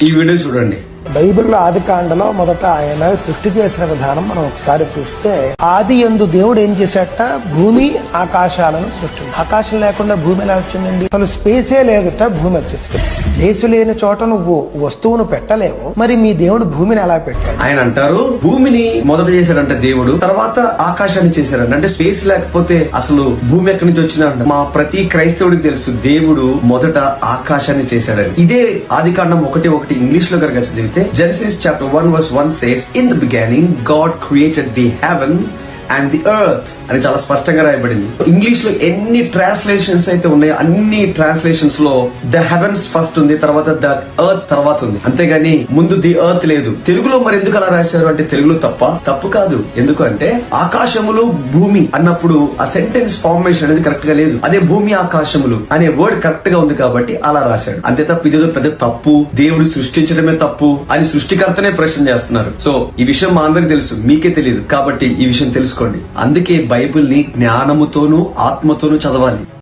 ఈ వీడియో చూడండి. బైబిల్లో ఆది కాండలో మొదట ఆయన సృష్టి చేసిన విధానం మనం ఒకసారి చూస్తే, ఆది యందు దేవుడు ఏం చేశాట, భూమి ఆకాశాలను సృష్టి. ఆకాశం లేకుండా భూమి ఎలా వచ్చిందండి? అసలు స్పేసే లేదుట, భూమి వచ్చేసింది. ప్లేసు లేని చోట నువ్వు వస్తువును పెట్టలేవు, మరి మీ దేవుడు భూమిని ఎలా పెట్టాడు? ఆయన అంటారు భూమిని మొదట చేశాడంట దేవుడు, తర్వాత ఆకాశాన్ని చేశాడంట. అంటే స్పేస్ లేకపోతే అసలు భూమి ఎక్కడి నుంచి వచ్చిందంట. మా ప్రతి క్రైస్తవుడికి తెలుసు దేవుడు మొదట ఆకాశాన్ని చేశాడని. ఇదే ఆది కాండం 1:1 ఇంగ్లీష్ లో కనుక చదివితే, Genesis chapter 1 verse 1 says, "In the beginning God created the heaven and the earth" అని చాలా స్పష్టంగా రాయబడింది. ఇంగ్లీష్ లో ఎన్ని ట్రాన్స్లేషన్స్ అయితే ఉన్నాయో అన్ని ట్రాన్స్లేషన్స్ లో ద హెవెన్స్ ఫస్ట్ ఉంది, తర్వాత ద ఎర్త్ తర్వాత ఉంది, అంతేగాని ముందు ది ఎర్త్ లేదు. తెలుగులో మరి ఎందుకు అలా రాశారు అంటే, తెలుగులో తప్పు కాదు. ఎందుకంటే ఆకాశములు భూమి అన్నప్పుడు ఆ సెంటెన్స్ ఫార్మేషన్ అనేది కరెక్ట్ గా లేదు. అదే భూమి ఆకాశములు అనే వర్డ్ కరెక్ట్ గా ఉంది కాబట్టి అలా రాశాడు. అంతే తప్ప ఇదేదో పెద్ద తప్పు, దేవుడు సృష్టించడమే తప్పు అని సృష్టికర్తనే ప్రశ్న చేస్తున్నారు. సో ఈ విషయం మా అందరికి తెలుసు, మీకే తెలియదు. కాబట్టి ఈ విషయం తెలుసుకోండి. అందుకే బైబిల్ ని జ్ఞానముతోనూ ఆత్మతోనూ చదవాలి.